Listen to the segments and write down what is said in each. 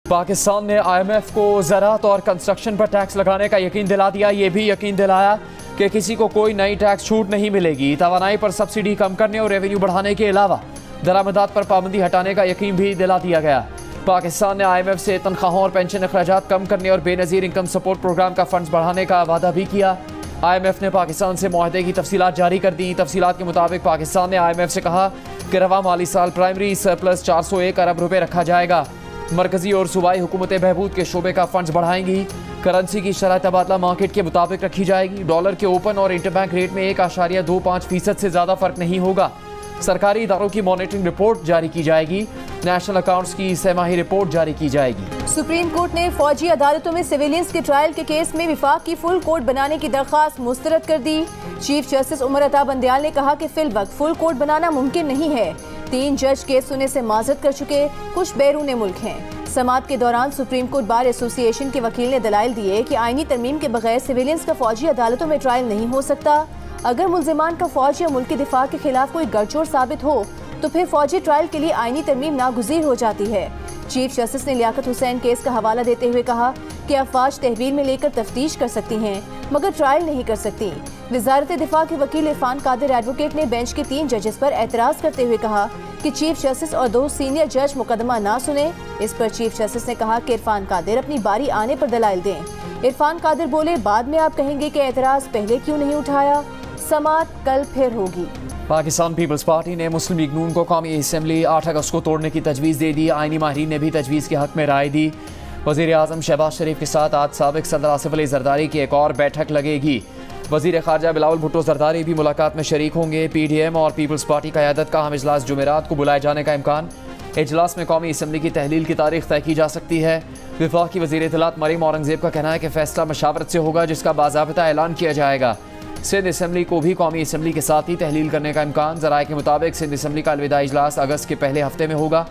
पाकिस्तान ने IMF को ज़राअत और कंस्ट्रक्शन पर टैक्स लगाने का यकीन दिला दिया। ये भी यकीन दिलाया कि किसी को कोई नई टैक्स छूट नहीं मिलेगी। तवानाई पर सब्सिडी कम करने और रेवेन्यू बढ़ाने के अलावा दरामदात पर पाबंदी हटाने का यकीन भी दिला दिया गया। पाकिस्तान ने IMF से तनख्वाहों और पेंशन अखराजात कम करने और बेनज़ीर इनकम सपोर्ट प्रोग्राम का फंड्स बढ़ाने का वादा भी किया। IMF ने पाकिस्तान से मुआहदे की तफसीलात जारी कर दी। तफसीलात के मुताबिक पाकिस्तान ने IMF से कहा कि रवा माली साल प्राइमरी सरप्लस 401 अरब रुपये रखा जाएगा। मरकजी और सूबाई हुकूमतें बहबूद के शोबे का फंड्स बढ़ाएंगी। करेंसी की शरह तबादला मार्केट के मुताबिक रखी जाएगी। डॉलर के ओपन और इंटरबैंक रेट में 1.25% से ज़्यादा फ़र्क नहीं होगा। सरकारी इदारों की मॉनिटरिंग रिपोर्ट जारी की जाएगी। नेशनल अकाउंट्स की सहमाही रिपोर्ट जारी की जाएगी। सुप्रीम कोर्ट ने फौजी अदालतों में सिविलियंस के ट्रायल के केस में विफाक की फुल कोर्ट बनाने की दरख्वास्त मुस्तरद कर दी। चीफ जस्टिस उमर अता बंदयाल ने कहा कि फिल वक्त फुल कोर्ट बनाना मुमकिन नहीं है। 3 जज केस सुनने से माजरत कर चुके, कुछ बैरून मुल्क हैं। समाअत के दौरान सुप्रीम कोर्ट बार एसोसिएशन के वकील ने दलाइल दिए कि आईनी तरमीम के बगैर सिविलियंस का फौजी अदालतों में ट्रायल नहीं हो सकता। अगर मुल्जिमान का फौज या मुल्क के दिफा के खिलाफ कोई गड़चोड़ साबित हो तो फिर फौजी ट्रायल के लिए आईनी तरमीम नागुज़ीर हो जाती है। चीफ जस्टिस ने लियाकत हुसैन केस का हवाला देते हुए कहा कि अफवाज तहवील में लेकर तफ्तीश कर सकती हैं मगर ट्रायल नहीं कर सकती। वजारत दिफा के वकील इरफान कादिर एडवोकेट ने बेंच के 3 जजेस पर एतराज़ करते हुए कहा कि चीफ जस्टिस और 2 सीनियर जज मुकदमा ना सुने। इस पर चीफ जस्टिस ने कहा कि इरफान कादिर अपनी बारी आने पर दलाइल दें। इरफान कादिर बोले, बाद में आप कहेंगे कि एतराज़ पहले क्यों नहीं उठाया। समाअत कल फिर होगी। पाकिस्तान पीपल्स पार्टी ने मुस्लिम लीग नून को कौमी असम्बली 8 अगस्त को तोड़ने की तजवीज़ दे दी। आईनी माहिरीन ने भी तजवीज़ के हक में राय दी। वज़ीर आज़म शहबाज शरीफ के साथ आज साबिक़ सदर आसिफ अली जरदारी की एक और बैठक लगेगी। वज़ीर ख़ारजा बिलावल भुट्टो जरदारी भी मुलाकात में शरीक होंगे। PDM और पीपल्स पार्टी क़यादत का अहम इजलास जुमेरात को बुलाए जाने का इम्कान। इजलास में कौमी असम्बली की तहलील की तारीख तय की जा सकती है। वफाकी वज़ीर इत्तलात मरीम औरंगज़ेब का कहना है कि फ़ैसला मशावरत से होगा जिसका बाज़ाबिता ऐलान किया जाएगा। सिंध असम्बली को भी कौमी असम्बली के साथ ही तहलील करने का इम्कान। ज़राए के मुताबिक सिंध असम्बली का अलविदा इजलास अगस्त के पहले हफ्ते में होगा।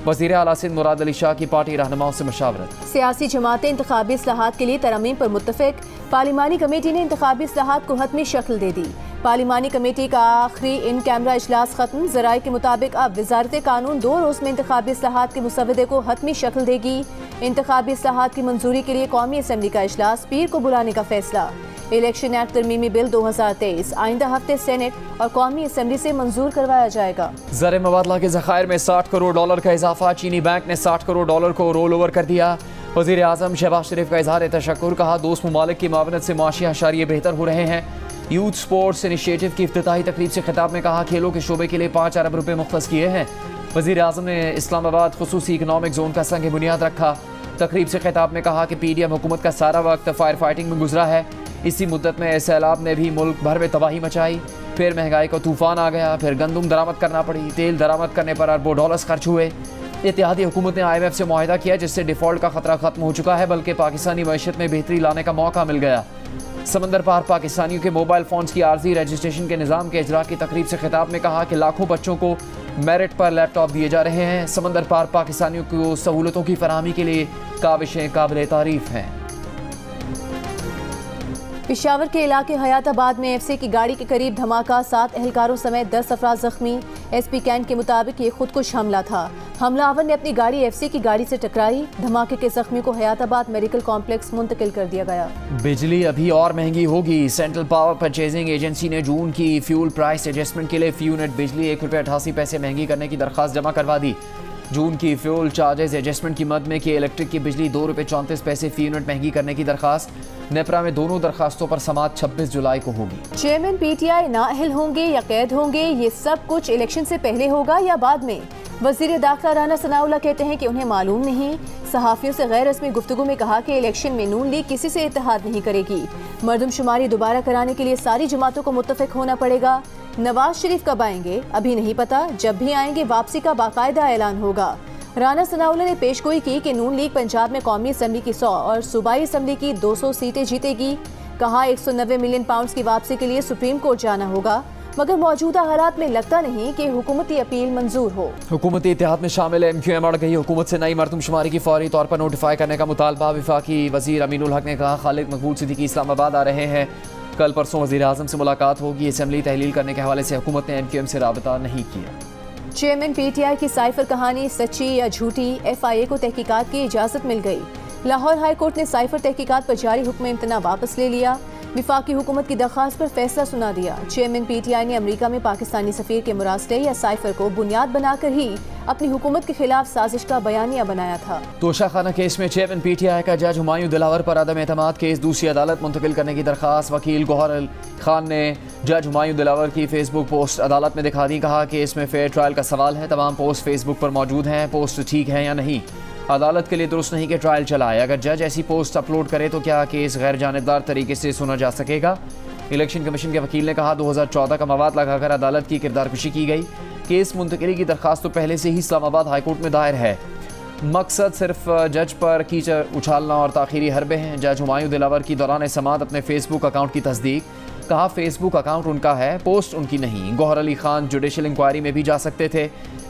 वज़ीर आला सिंध मुराद अली शाह की पार्टी रहनुमाओं से मशावरत। सियासी जमातें इंतखाबी इस्लाहात के लिए तरमीम पर मुत्तफ़िक। पार्लिमानी कमेटी ने इंतखाबी इस्लाहात को हतमी शक्ल दे दी। पार्लिमानी कमेटी का आखिरी इन कैमरा इजलास खत्म। ज़राए के मुताबिक अब वजारत कानून 2 रोज़ में इंतखाबी इस्लाहात के मुसवदे को हतमी शक्ल देगी। इंतखाबी इस्लाहात की मंजूरी के लिए कौमी असम्बली का इजलास पीर को बुलाने का फैसला। इलेक्शन एक्ट तरमीमी बिल 2023 आइंदा हफ्ते सेनेट और कौमी असम्बली से मंजूर करवाया जाएगा। ज़र मुबादला के ज़खायर में $60 करोड़ का इजाफा। चीनी बैंक ने $60 करोड़ को रोल ओवर कर दिया। वज़ीर आज़म शहबाज शरीफ का इजहार तशक्कुर। कहा, दोस्त ममालिक की मावनत से मुआशी अशारिये बेहतर हो रहे हैं। यूथ स्पोर्ट्स इनिशिएटिव की इफ्तिताही तकरीब से खिताब में कहा, खेलों के शोबे के लिए 5 अरब रुपये मुख्तस किए हैं। वज़ीर आज़म ने इस्लामाबाद खुसूसी इकनॉमिक जोन का संग बुनियाद रखा। तकरीब से खिताब में कहा कि PDM हुकूमत का सारा वक्त फायर फाइटिंग में गुजरा है। इसी मुद्दत में सैलाब ने भी मुल्क भर में तबाही मचाई। फिर महंगाई का तूफान आ गया। फिर गंदम दरामद करना पड़ी। तेल दरामद करने पर अरबों डॉलर्स खर्च हुए। इत्तेहादी हुकूमत ने IMF से मुआहिदा किया जिससे डिफ़ॉल्ट का खतरा खत्म हो चुका है, बल्कि पाकिस्तानी मईशत में बेहतरी लाने का मौका मिल गया। समंदर पार पाकिस्तानियों के मोबाइल फ़ोन्स की आर्जी रजिस्ट्रेशन के निज़ाम के इजरा की तकरीब से खिताब में कहा कि लाखों बच्चों को मेरिट पर लैपटॉप दिए जा रहे हैं। समंदर पार पाकिस्तानियों को सहूलतों की फराहमी के लिए काविशें काबिल तारीफ़ हैं। पेशावर के इलाके हयाताबाद में FC की गाड़ी के करीब धमाका, 7 एहलकारों समेत 10 अफराद जख्मी। SP कैंट के मुताबिक ये खुदकुश हमला था। हमलावर ने अपनी गाड़ी FC की गाड़ी से टकराई। धमाके के जख्मी को हयाताबाद मेडिकल कॉम्प्लेक्स मुंतकिल कर दिया गया। बिजली अभी और महंगी होगी। सेंट्रल पावर परचेजिंग एजेंसी ने जून की फ्यूल प्राइस एडजस्टमेंट के लिए फी यूनिट बिजली ₹1.88 महंगी करने की दरख्वास्त जमा करवा दी। जून की फ्यूल चार्जेस एडजस्टमेंट की मद में कि इलेक्ट्रिक की बिजली ₹2.34 फी यूनिट महंगी करने की दरख्वास्त। नेपरा में दोनों दरखास्तों पर समाअत 26 जुलाई को होगी। चेयरमैन PTI नाअहल होंगे या कैद होंगे, ये सब कुछ इलेक्शन से पहले होगा या बाद में? वज़ीर दाखिला राना सनाउल्लाह कहते हैं कि उन्हें मालूम नहीं। सहाफ़ियों से गैर रस्मी गुफ्तगू में कहा कि इलेक्शन में नून लीग किसी से इत्तेहाद नहीं करेगी। मरदमशुमारी दोबारा कराने के लिए सारी जमातों को मुत्तफ़िक होना पड़ेगा। नवाज शरीफ कब आएंगे अभी नहीं पता, जब भी आएंगे वापसी का बाकायदा ऐलान होगा। राना सनाउल्लाह ने पेशगोई की कि नून लीग पंजाब में कौमी असम्बली की 100 और सूबाई असम्बली की 200 सीटें जीतेगी। कहा, 190 मिलियन पाउंड्स की वापसी के लिए सुप्रीम कोर्ट जाना होगा, मगर मौजूदा हालात में लगता नहीं कि हुकूमती अपील मंजूर हो। हुकूमती इत्तेहाद में शामिल MQM अड़ गई। हुकूमत से नई मरदमशुमारी की फौरी तौर पर नोटिफाई करने का मुतालबा। वफाकी वज़ीर अमीनुल हक ने कहा, खालिद मकबूल सिद्दीकी इस्लामाबाद आ रहे हैं। कल परसों वज़ीर आज़म से मुलाकात होगी। असम्बली तहलील करने के हवाले से हुकूमत ने MQM से राबता नहीं किया। चेयरमैन पीटीआई की साइफर कहानी सच्ची या झूठी, FIA को तहकीकात की इजाजत मिल गई। लाहौर हाई कोर्ट ने साइफर तहकीकात पर जारी हुक्म इम्तना वापस ले लिया। विफाकी हुकूमत की दरख्वास्त पर फैसला सुना दिया। चेयरमैन पीटीआई ने अमेरिका में पाकिस्तानी सफीर के मुरासले या साइफर को बुनियाद बनाकर ही अपनी हुकूमत के खिलाफ साजिश का बयानिया बनाया था। तोशाखाना केस में चेयरमैन पीटीआई का जज हुमायूं दिलावर पर अदम एतमाद केस दूसरी अदालत मुंतकिल करने की दरख्वास्त वकील गौहर खान ने जज हुमायूं दिलावर की फेसबुक पोस्ट अदालत में दिखा दी। कहा कि इसमें फेयर ट्रायल का सवाल है। तमाम पोस्ट फेसबुक पर मौजूद हैं। पोस्ट ठीक है या नहीं, अदालत के लिए दुरुस्त नहीं कि ट्रायल चलाए। अगर जज ऐसी पोस्ट अपलोड करे तो क्या केस गैर जानिबदार तरीके से सुना जा सकेगा? इलेक्शन कमीशन के वकील ने कहा 2014 का मवाद लगाकर अदालत की किरदारकुशी की गई। केस मुंतकिली की दरख्वास्त तो पहले से ही इस्लामाबाद हाईकोर्ट में दायर है। मकसद सिर्फ जज पर कीचड़ उछालना और ताखीरी हरबे हैं। जज हुमायूं दिलावर की दौरान समात अपने फेसबुक अकाउंट की तस्दीक। कहा फेसबुक अकाउंट उनका है, पोस्ट उनकी नहीं। गौहर अली खान जुडिशल इंक्वायरी में भी जा सकते थे।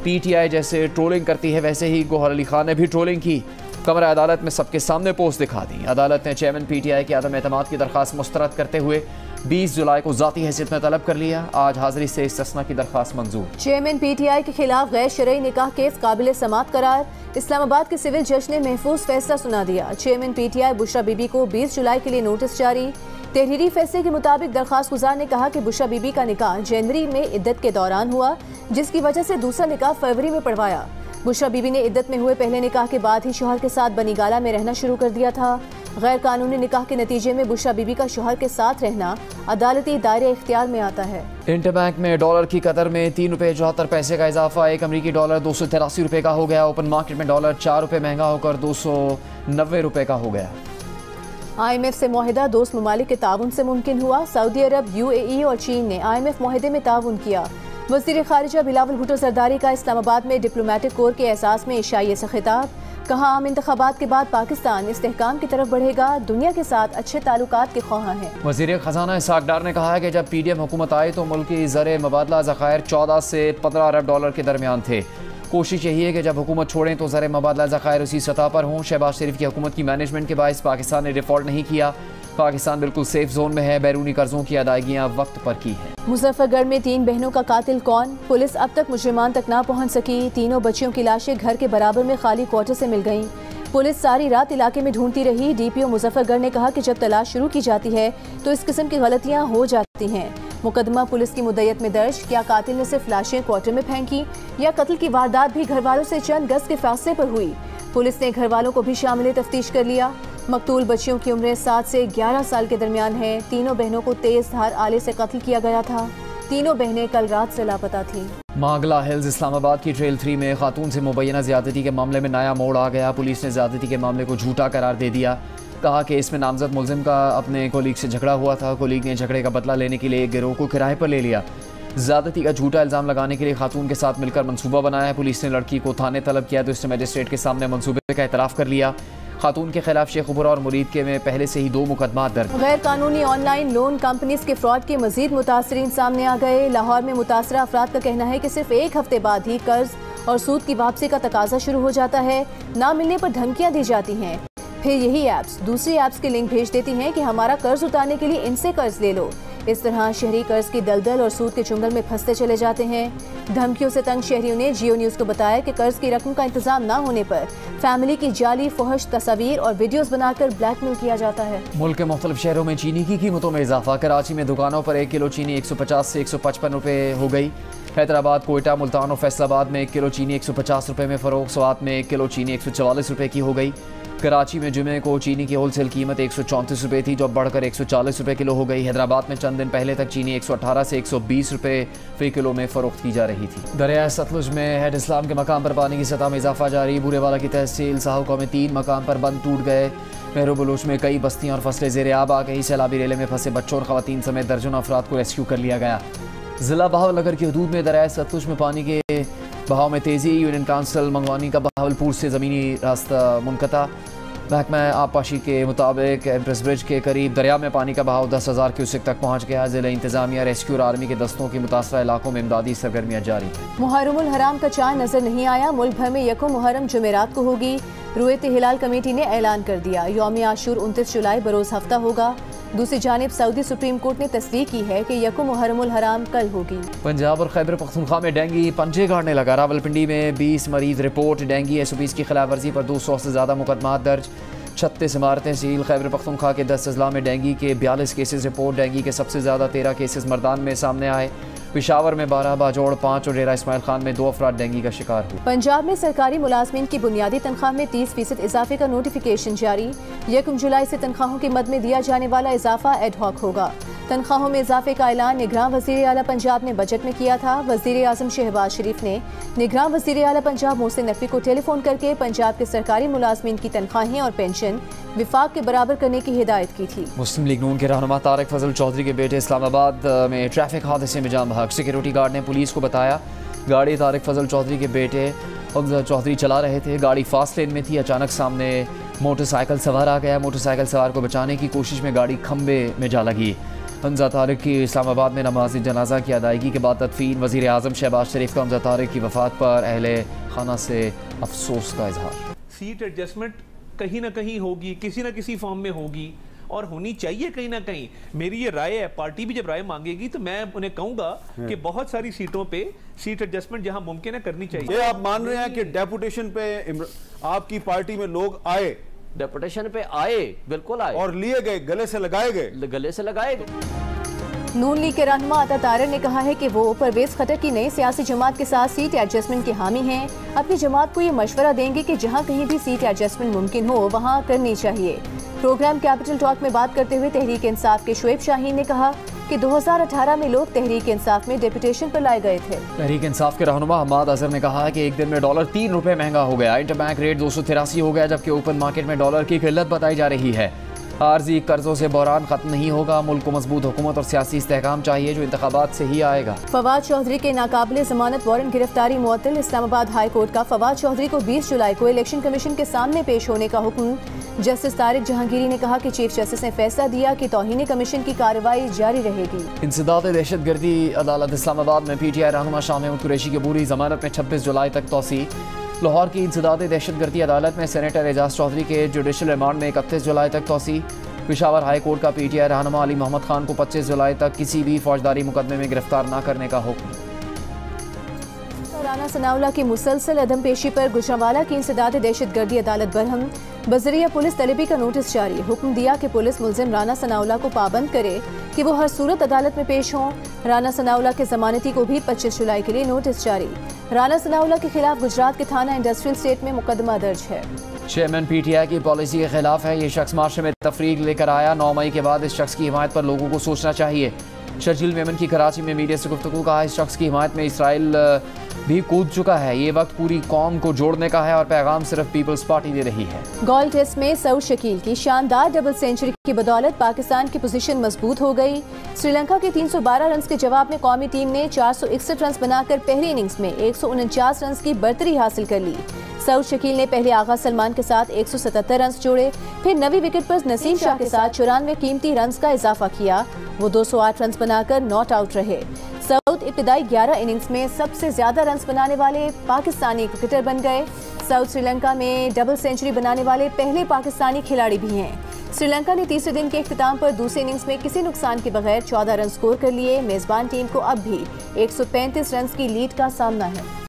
पीटीआई जैसे ट्रोलिंग करती है वैसे ही गौहर अली खान ने भी ट्रोलिंग की। कमरा अदालत में सबके सामने पोस्ट दिखा दी। अदालत ने चेयरमैन पीटीआई के अदम एतमाद की दरख्वास्त मुस्तरद करते हुए 20 जुलाई को ज़ाती हैसियत में तलब कर लिया। आज हाजिरी से इस्तिस्ना की दरख्वास्त मंजूर। चेयरमैन पीटीआई के खिलाफ गैर शरई निकाह केस काबिल समात करार। इस्लामाबाद के सिविल जज ने महफूज फैसला सुना दिया। चेयरमैन पीटीआई बुशरा बीबी को 20 जुलाई के लिए नोटिस जारी। तहरीरी फैसले के मुताबिक दरख्वास्त गुजार ने कहा कि बुशरा बीबी का निकाह जनवरी में इद्दत के दौरान हुआ, जिसकी वजह से दूसरा निकाह फरवरी में पढ़वाया। बुशरा बीबी ने इद्दत में हुए पहले निकाह के बाद ही शोहर के साथ बनीगाला में रहना शुरू कर दिया था। गैर कानूनी निकाह के नतीजे में बुशरा बीबी का शोहर के साथ रहना अदालती दायरे इख्तियार में आता है। इंटरबैंक में डॉलर की कदर में 3 रुपये 74 पैसे का इजाफा। एक अमरीकी डॉलर 283 रुपये का हो गया। ओपन मार्केट में डॉलर 4 रुपये महंगा होकर 290 रुपये का हो गया। IMF से मुआहिदा दोस्त ममालिक के ताउन से मुमकिन हुआ। सऊदी अरब, UAE और चीन ने IMF मुआहिदे में ताउन किया। वज़ीर ख़ारिजा बिलावल भुट्टो ज़रदारी का इस्लामाबाद में डिप्लोमेटिक कोर के एहसास में इशाइये से खिताब। कहा आम इंतखाबात के बाद पाकिस्तान इस्तेहकाम की तरफ बढ़ेगा, दुनिया के साथ अच्छे ताल्लुकात के ख्वाहां है। वज़ीर ख़जाना इसहाक डार ने कहा है कि जब PDM हुकूमत आई तो मुल्क की ज़र मबादला ज़खायर 14 से 15 अरब डॉलर के दरमियान थे। कोशिश यही है कि जब हुकूमत छोड़ें तो ज़र मबादला ज़खायर उसी सतह पर हों। शहबाज शरीफ की हुकूमत की मैनेजमेंट के बायस पाकिस्तान ने डिफ़ॉल्ट नहीं किया। पाकिस्तान बिल्कुल सेफ जोन में है। बैरूनी कर्जों की अदायगियाँ वक्त पर की हैं। मुजफ्फरगढ़ में 3 बहनों का कातिल कौन? पुलिस अब तक मुजरिमान तक ना पहुँच सकी। तीनों बच्चियों की लाशें घर के बराबर में खाली क्वार्टर से मिल गईं। पुलिस सारी रात इलाके में ढूंढती रही। DPO मुजफ्फरगढ़ ने कहा कि जब तलाश शुरू की जाती है तो इस किस्म की गलतियां हो जाती हैं। मुकदमा पुलिस की मुद्दत में दर्ज। क्या कातिल ने सिर्फ लाशें क्वार्टर में फेंकी या कत्ल की वारदात भी घर वालों से चंद गज के फासले पर हुई? पुलिस ने घर वालों को भी शामिल तफ्तीश कर लिया। मकतूल बच्चियों की उम्रें 7 से 11 साल के दरमियान है। तीनों बहनों को तेज धार आले से कत्ल किया गया था। तीनों बहनें कल रात से लापता थीं। मांगला हिल्स इस्लामाबाद की ट्रेल 3 में खातून से मुबैना ज्यादती के मामले में नया मोड़ आ गया। पुलिस ने ज्यादती के मामले को झूठा करार दे दिया। कहा कि इसमें नामजद मुलजिम का अपने कोलीग से झगड़ा हुआ था। कोलीग ने झगड़े का बदला लेने के लिए एक गिरोह को किराए पर ले लिया। ज्यादती का झूठा इल्ज़ाम लगाने के लिए खातून के साथ मिलकर मंसूबा बनाया। पुलिस ने लड़की को थाने तलब किया तो इसने मजिस्ट्रेट के सामने मंसूबे का एतराफ़ कर लिया। खातून के खिलाफ शेखपुरा और मुरीद के में पहले से ही 2 मुकदमा दर्ज। गैर कानूनी ऑनलाइन लोन कंपनीज के फ्रॉड के मजीद मुतासरीन सामने आ गए। लाहौर में मुतासरा अफराद का कहना है कि सिर्फ 1 हफ्ते बाद ही कर्ज और सूद की वापसी का तकाजा शुरू हो जाता है। ना मिलने पर धमकियां दी जाती हैं। फिर यही ऐप्स दूसरी ऐप्स के लिंक भेज देती हैं कि हमारा कर्ज उतारने के लिए इनसे कर्ज ले लो। इस तरह शहरी कर्ज की दलदल और सूद के चुंगल में फंसते चले जाते हैं। धमकियों से तंग शहरियों ने जियो न्यूज़ को बताया कि कर्ज की रकम का इंतजाम न होने पर फैमिली की जाली फहश तस्वीर और वीडियोस बनाकर ब्लैकमेल किया जाता है। मुल्क के मुख्तलिफ शहरों में चीनी की कीमतों में इजाफा। कराची में दुकानों पर 1 किलो चीनी 150 से 155 रुपये हो गई। हैदराबाद, कोयटा, मुल्तान और फैसलाबाद में 1 किलो चीनी 150 रुपये में फ़रोख्त। स्वात में 1 किलो चीनी 144 रुपये की हो गई। कराची में जुमे को चीनी की होलसेल कीमत 134 रुपये थी, जो बढ़कर 140 रुपये किलो हो गई। हैदराबाद में चंद दिन पहले तक चीनी 118 से 120 रुपये फी किलो में फ़रोख्त की जा रही थी। दरिया सतलुज में हेड इस्लाम के मकाम पर पानी की सतह में इजाफा जारी। बूरेवाला की तहसील साहुका में 3 मकाम पर बंद टूट गए। मेहरो बलूच में कई बस्तियाँ और फसलें ज़ेर आब आ गई। सैलाबी रेले में फंसे बच्चों और ख़वातीन समेत दर्जनों अफराद को रेस्क्यू कर लिया गया। ज़िला बहावलनगर की हदूद में दरिया सतलुज में पानी के बहाव में तेज़ी। यूनियन काउंसिल मंगवानी का बहावलपुर से ज़मीनी रास्ता मुनक़ता। महकमा आबपाशी के मुताबिक एम्प्रेस ब्रिज के करीब दरिया में पानी का बहाव 10,000 क्यूसेक तक पहुँच गया। ज़िला इंतजामिया, रेस्क्यू और आर्मी के दस्तों की मुतासरा इलाकों में इमदादी सरगर्मियाँ जारी। मुहर्रमुल हराम का चांद नजर नहीं आया। मुल्क भर में यकम मुहर्रम जुमेरात को होगी। रुयत हिलाल कमेटी ने ऐलान कर दिया। यौम आशूर 29 जुलाई बरोज़ हफ्ता होगा। दूसरी जानिब सऊदी सुप्रीम कोर्ट ने तस्दीक की है कि यकुम मुहर्रमुल हराम कल होगी। पंजाब और खैबर पख्तूनख्वा में डेंगी पंजे गाड़ने लगा। रावलपिंडी में 20 मरीज रिपोर्ट। डेंगी SOPs की खिलाफ वर्जी पर 200 से ज़्यादा मुकदमा दर्ज। 36 इमारतें सील। खैबर पख्तूनख्वा के 10 अजला में डेंगी के 42 केसेस रिपोर्ट। डेंगी के सबसे ज़्यादा 13 केसेस मर्दान में सामने आए। पेशावर में 12, बाजौड़ 5 और डेरा इस्माइल खान में 2 अफराद डेंगी का शिकार हुए। पंजाब में सरकारी मुलाजमीन की बुनियादी तनख्वाह में 30% इजाफे का नोटिफिकेशन जारी। 1 जुलाई से तनख्वाहों की मद में दिया जाने वाला इजाफा एडहॉक होगा। तनख्वाहों में इजाफे का ऐलान निगरान वज़ीर आला पंजाब ने बजट में किया था। वज़ीर आज़म शहबाज शरीफ ने निगरान वज़ीर आला पंजाब मोहसिन नकवी को टेलीफोन करके पंजाब के सरकारी मुलाजमीन की तनख्वाहें और पेंशन विफाक के बराबर करने की हिदायत की थी। मुस्लिम लीग नून के रहनुमा तारिक फजल चौधरी के बेटे इस्लामाबाद में ट्रैफिक हादसे में जान बहक। सिक्योरिटी गार्ड ने पुलिस को बताया गाड़ी तारिक फजल चौधरी के बेटे अफजल चौधरी चला रहे थे। गाड़ी फास्ट लेन में थी। अचानक सामने मोटरसाइकिल सवार आ गया। मोटरसाइकिल सवार को बचाने की कोशिश में गाड़ी खंबे में जा लगी। हमजा तारिक की इस्लामाबाद में नमाज जनाजा की अदायगी के बाद तदफीन। वज़ीर आज़म शहबाज शरीफ का हमजा तारिक की वफ़ात पर अहले खाना से अफसोस का इजहार। सीट एडजस्टमेंट कहीं ना कहीं होगी, किसी ना किसी फॉर्म में होगी और होनी चाहिए कहीं ना कहीं। मेरी ये राय है, पार्टी भी जब राय मांगेगी तो मैं उन्हें कहूंगा कि बहुत सारी सीटों पे सीट एडजस्टमेंट जहां मुमकिन है करनी चाहिए। ये आप मान रहे हैं कि डेपुटेशन पे आपकी पार्टी में लोग आए, डेपुटेशन पे आए, बिल्कुल आए और लिए गए, गले से लगाए गए। नून लीग के रहनुमा अता तारर ने कहा है कि वो परवेज खट्टर की नई सियासी जमात के साथ सीट एडजस्टमेंट के हामी हैं। अपनी जमात को ये मशवरा देंगे कि जहां कहीं भी सीट एडजस्टमेंट मुमकिन हो वहां करनी चाहिए। प्रोग्राम कैपिटल टॉक में बात करते हुए तहरीक इंसाफ के शुएब शाहीन ने कहा कि 2018 में लोग तहरीक इंसाफ में डेपुटेशन पर लाए गए थे। तहरीक इंसाफ के रहनुमा हम्माद अजहर ने कहा कि एक दिन में डॉलर 3 रुपए महंगा हो गया। इंटरबैंक रेट 283 हो गया, जबकि ओपन मार्केट में डॉलर की किल्लत बताई जा रही है। आर्जी कर्जों से बहरान खत्म नहीं होगा। मुल्क को मजबूत हुकूमत और सियासी इस्तेहकाम चाहिए जो इंतखाबात से ही आएगा। फवाद चौधरी के नाकाबिले जमानत वारंट गिरफ्तारी मुअत्तल। इस्लामाबाद हाई कोर्ट का फवाद चौधरी को 20 जुलाई को इलेक्शन कमीशन के सामने पेश होने का हुक्म। जस्टिस तारिक जहांगीरी ने कहा कि चीफ जस्टिस ने फैसला दिया कि तौहीन कमीशन की कार्रवाई जारी रहेगी। इंसदाद दहशतगर्दी अदालत इस्लामाबाद में PTI रहनुमा शाह महमूद कुरैशी की पूरी जमानत में 26 जुलाई तक तौसी। लाहौर की इंसदाद दहशतगर्दी अदालत में सेनेटर एजाज चौधरी के जुडिशल रिमांड में 31 जुलाई तक तौसी। पेशावर हाई कोर्ट का PTI रहनुमा अली मोहम्मद खान को 25 जुलाई तक किसी भी फौजदारी मुकदमे में गिरफ्तार न करने का हुक्म। राना सनाउल्लाह की मुसलसल अदम पेशी पर गुजरांवाला की इंसदाद दहशतगर्दी अदालत बरहम। बजरिया पुलिस तलबी का नोटिस जारी। हुक्म दिया कि पुलिस मुलजिम राना सनाउल्लाह को पाबंद करे कि वो हर सूरत अदालत में पेश हों। राना सनाउल्लाह के जमानती को भी 25 जुलाई के लिए नोटिस जारी। राना सनाउल्लाह के खिलाफ गुजरात के थाना इंडस्ट्रियल स्टेट में मुकदमा दर्ज है। चेयरमैन PTI की पॉलिसी के खिलाफ है। ये शख्स मार्शे में तफरीक लेकर आया। 9 मई के बाद इस शख्स की हिमायत पर लोगों को सोचना चाहिए। शर्जील मेमन की कराची में मीडिया से गुफ्तगू। कहा इस शख्स की हिमायत में इसराइल भी कूद चुका है। ये वक्त पूरी कौम को जोड़ने का है और पैगाम सिर्फ पीपल्स पार्टी दे रही है। गोल्ड टेस्ट में सऊद शकील की शानदार डबल सेंचुरी की बदौलत पाकिस्तान की पोजीशन मजबूत हो गई। श्रीलंका के 312 रन के जवाब में कौमी टीम ने 461 रन बनाकर पहली इनिंग्स में 149 रन की बढ़तरी हासिल कर ली। सऊद शकील ने पहले आगा सलमान के साथ 177 रन जोड़े, फिर नवी विकेट पर नसीम शाह के साथ 94 कीमती रन का इजाफा किया। वो 208 रन बनाकर नॉट आउट रहे। सऊद इब्तिदाई 11 इनिंग्स में सबसे ज्यादा रन बनाने वाले पाकिस्तानी क्रिकेटर बन गए। सऊद श्रीलंका में डबल सेंचुरी बनाने वाले पहले पाकिस्तानी खिलाड़ी भी हैं। श्रीलंका ने तीसरे दिन के इख्तिताम पर दूसरे इनिंग्स में किसी नुकसान के बगैर 14 रन स्कोर कर लिए। मेजबान टीम को अब भी 135 रन की लीड का सामना है।